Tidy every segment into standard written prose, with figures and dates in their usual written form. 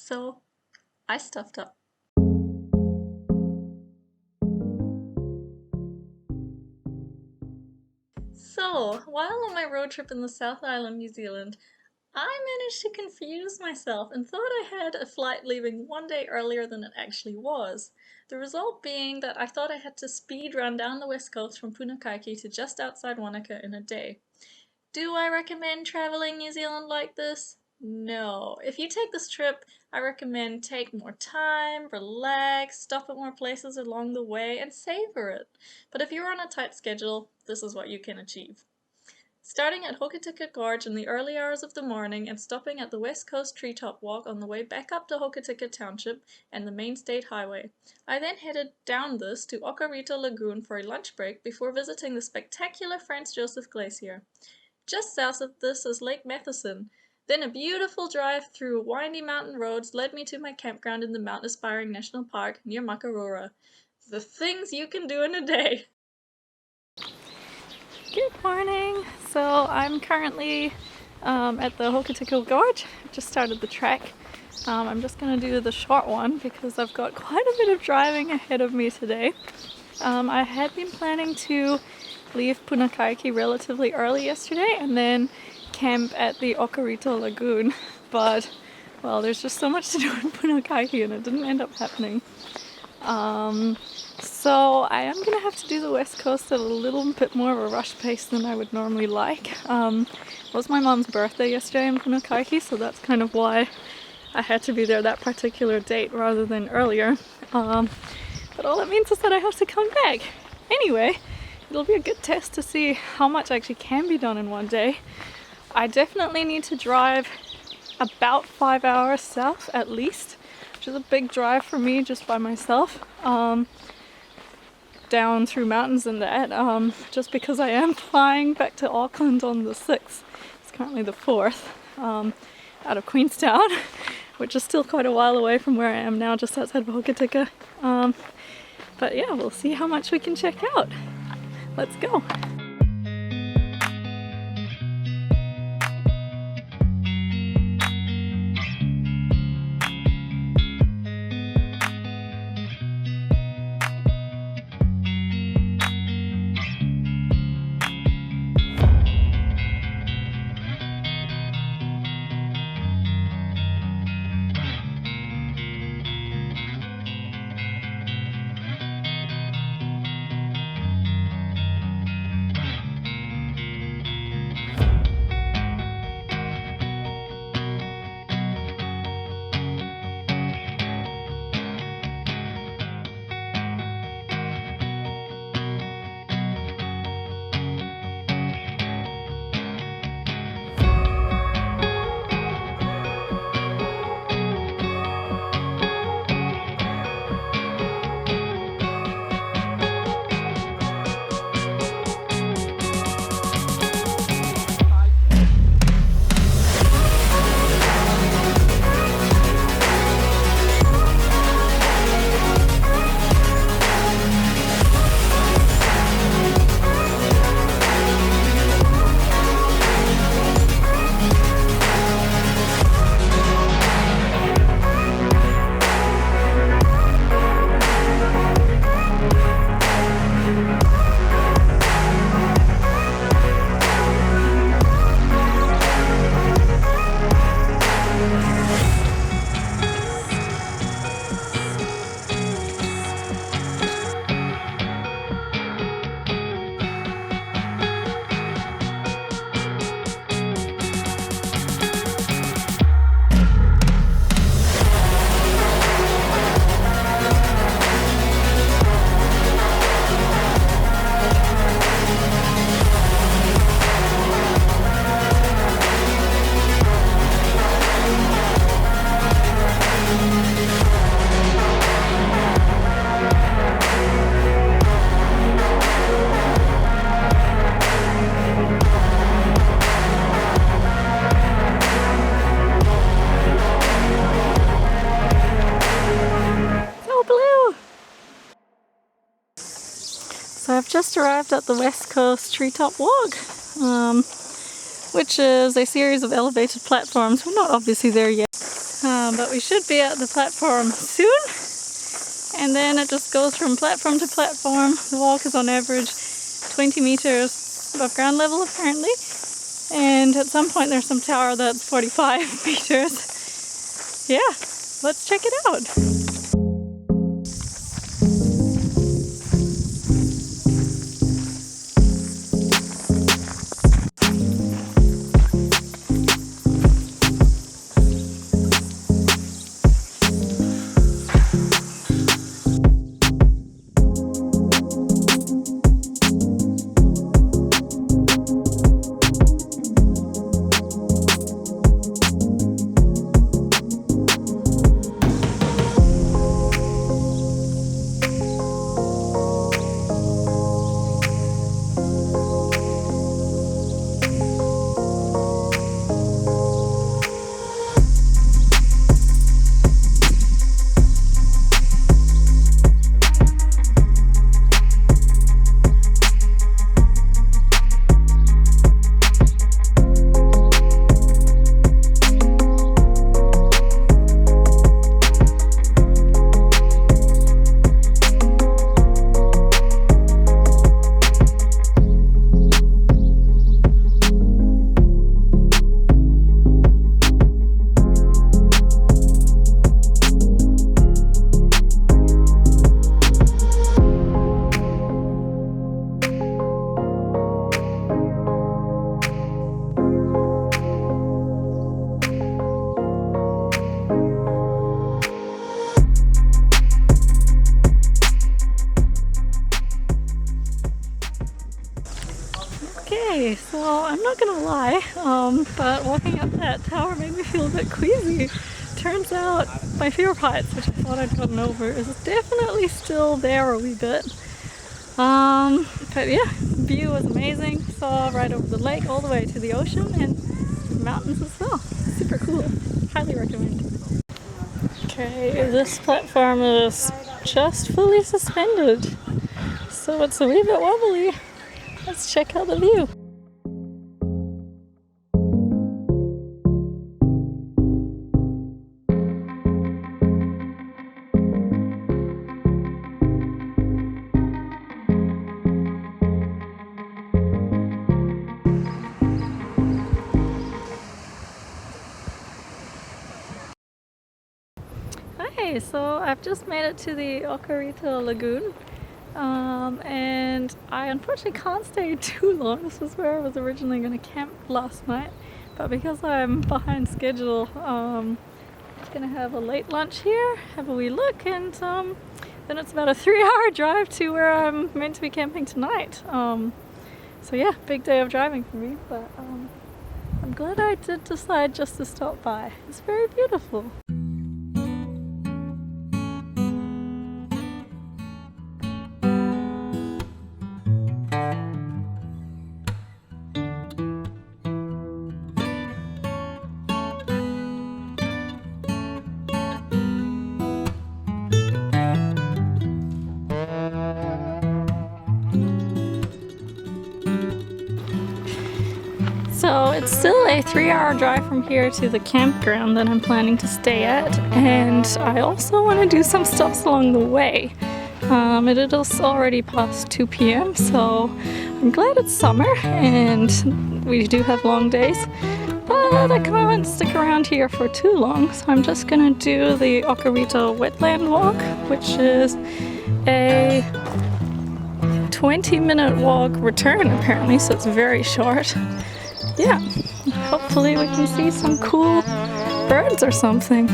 So I stuffed up. So, while on my road trip in the South Island, New Zealand, I managed to confuse myself and thought I had a flight leaving one day earlier than it actually was. The result being that I thought I had to speed run down the west coast from Punakaiki to just outside Wanaka in a day. Do I recommend traveling New Zealand like this? No. If you take this trip, I recommend take more time, relax, stop at more places along the way, and savor it. But if you're on a tight schedule, this is what you can achieve. Starting at Hokitika Gorge in the early hours of the morning and stopping at the West Coast Treetop Walk on the way back up to Hokitika Township and the main state highway. I then headed down this to Okarito Lagoon for a lunch break before visiting the spectacular Franz Josef Glacier. Just south of this is Lake Matheson. Then a beautiful drive through windy mountain roads led me to my campground in the Mount Aspiring National Park near Makarora. The things you can do in a day! Good morning! So I'm currently at the Hokitika Gorge. I've just started the trek. I'm just going to do the short one because I've got quite a bit of driving ahead of me today. I had been planning to leave Punakaiki relatively early yesterday and then camp at the Okarito Lagoon, but well, there's just so much to do in Punakaiki and it didn't end up happening. So I am going to have to do the west coast at a little bit more of a rush pace than I would normally like. It was my mom's birthday yesterday in Punakaiki, so that's kind of why I had to be there that particular date rather than earlier. But all that means is that I have to come back. Anyway, it'll be a good test to see how much actually can be done in one day. I definitely need to drive about 5 hours south at least, which is a big drive for me just by myself. Down through mountains and that, just because I am flying back to Auckland on the 6th. It's currently the 4th, out of Queenstown, which is still quite a while away from where I am now, just outside of Hokitika. But yeah, we'll see how much we can check out. Let's go! So I've just arrived at the West Coast Treetop Walk, which is a series of elevated platforms. We're not obviously there yet, but we should be at the platform soon. And then it just goes from platform to platform. The walk is on average 20 meters above ground level apparently. And at some point there's some tower that's 45 meters. Yeah, let's check it out. Okay, so I'm not gonna lie, but walking up that tower made me feel a bit queasy. Turns out my fear of heights, which I thought I'd gotten over, is definitely still there a wee bit. But yeah, the view was amazing. Saw right over the lake all the way to the ocean and the mountains as well. Super cool. Highly recommend. Okay, this platform is just fully suspended, so it's a wee bit wobbly. Let's check out the view. Hi, so I've just made it to the Okarito Lagoon. And I unfortunately can't stay too long. This was where I was originally going to camp last night, but because I'm behind schedule, I'm going to have a late lunch here, have a wee look, and then it's about a 3-hour drive to where I'm meant to be camping tonight. So yeah, big day of driving for me, but I'm glad I did decide just to stop by. It's very beautiful. So it's still a 3-hour drive from here to the campground that I'm planning to stay at, and I also want to do some stops along the way. It is already past 2 p.m. so I'm glad it's summer and we do have long days, but I can't stick around here for too long, so I'm just gonna do the Okarito wetland walk, which is a 20-minute walk return apparently, so it's very short. Yeah, hopefully we can see some cool birds or something.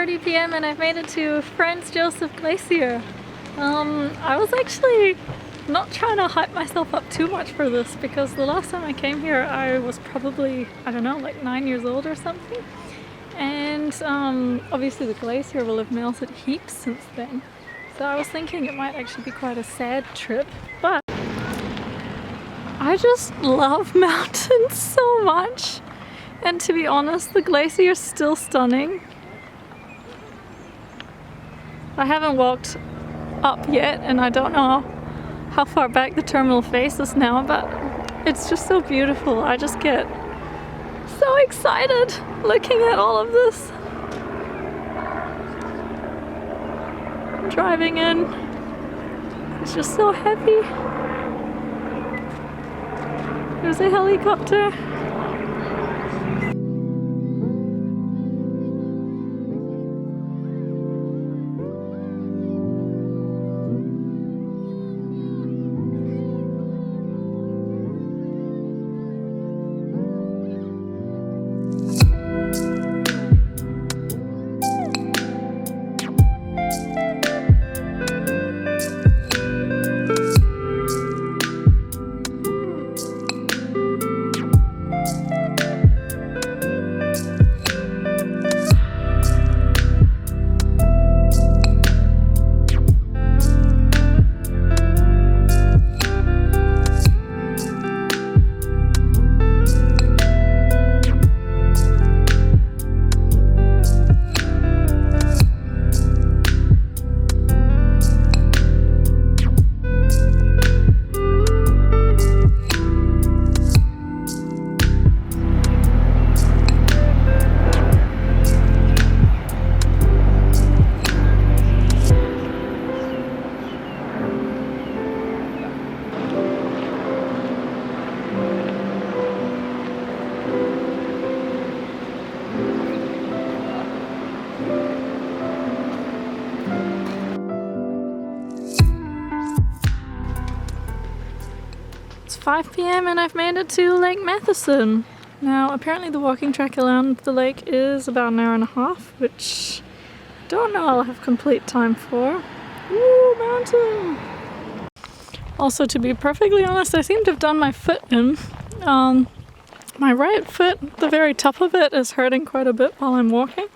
5:30 p.m. and I've made it to Franz Josef Glacier. I was actually not trying to hype myself up too much for this because the last time I came here I was probably, I don't know, like 9 years old or something. And obviously the glacier will have melted heaps since then. So I was thinking it might actually be quite a sad trip, but I just love mountains so much. And to be honest, the glacier is still stunning. I haven't walked up yet and I don't know how far back the terminal faces now, but it's just so beautiful. I just get so excited looking at all of this. Driving in, it's just so heavy. There's a helicopter. It's 5 p.m. and I've made it to Lake Matheson. Now apparently the walking track around the lake is about an hour and a half, which I don't know I'll have complete time for. Woo, mountain! Also, to be perfectly honest, I seem to have done my foot in. My right foot, the very top of it, is hurting quite a bit while I'm walking.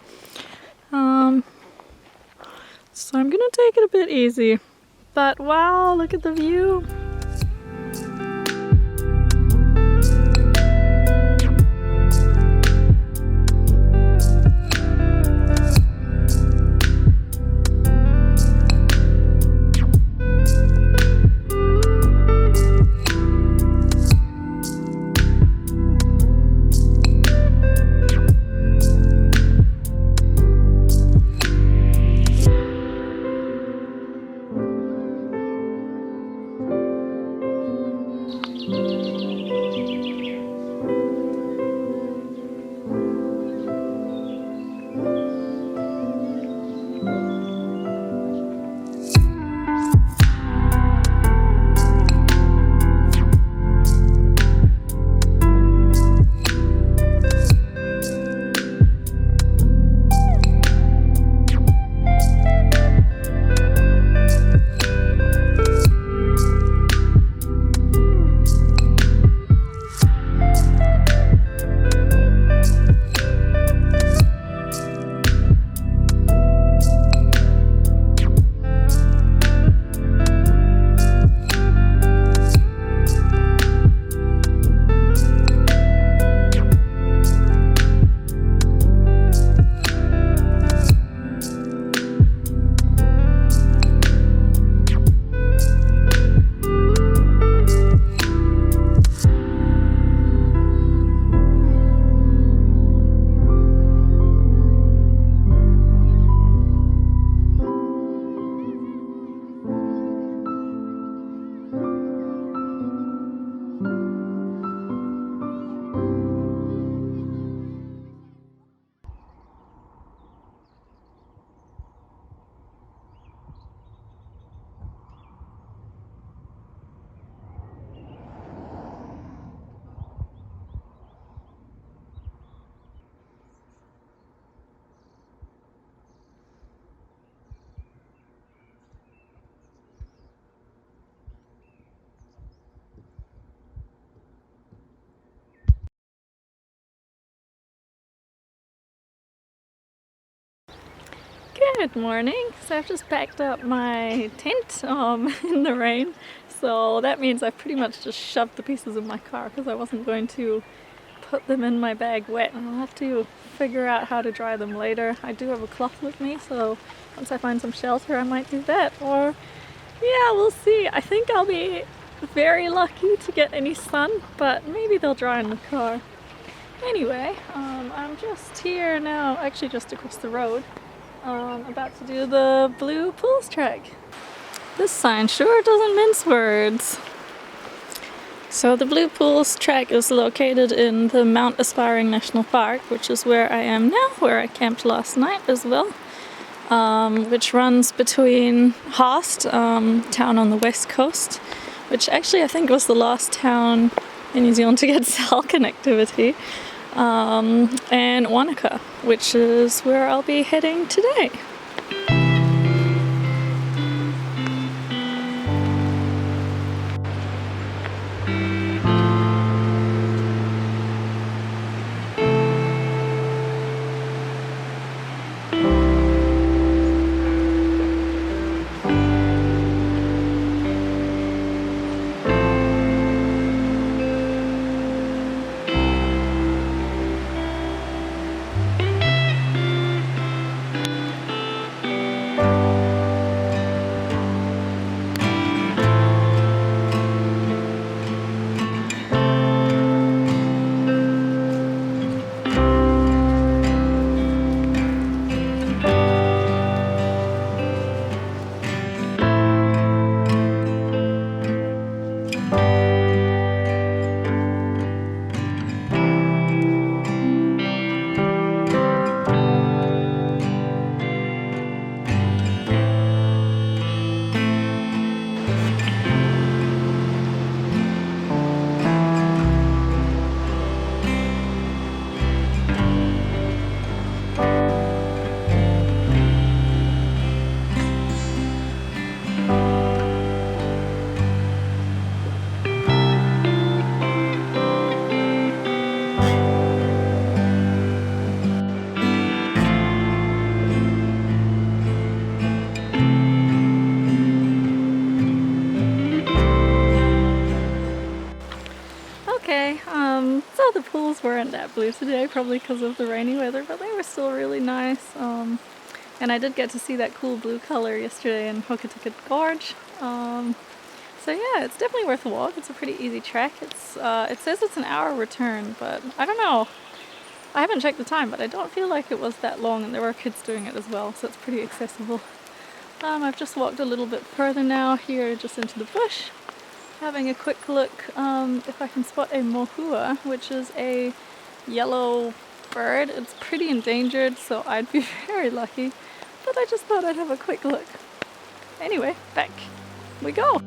So I'm gonna take it a bit easy. But wow, look at the view! Good morning. So I've just packed up my tent in the rain. So that means I've pretty much just shoved the pieces in my car because I wasn't going to put them in my bag wet. And I'll have to figure out how to dry them later. I do have a cloth with me, so once I find some shelter I might do that. Or yeah, we'll see. I think I'll be very lucky to get any sun, but maybe they'll dry in the car. Anyway, I'm just here now, actually just across the road. About to do the Blue Pools Trek. This sign sure doesn't mince words. So the Blue Pools Trek is located in the Mount Aspiring National Park, which is where I am now, where I camped last night as well, which runs between Haast, town on the west coast, which actually I think was the last town in New Zealand to get cell connectivity, and Wanaka, which is where I'll be heading today. Okay, so the pools weren't that blue today, probably because of the rainy weather, but they were still really nice. And I did get to see that cool blue color yesterday in Hokitika Gorge. So yeah, it's definitely worth a walk. It's a pretty easy trek. It says it's an hour return, but I don't know. I haven't checked the time, but I don't feel like it was that long, and there were kids doing it as well, so it's pretty accessible. I've just walked a little bit further now, here just into the bush, having a quick look if I can spot a mohua, which is a yellow bird. It's pretty endangered, so I'd be very lucky, but I just thought I'd have a quick look. Anyway, back we go!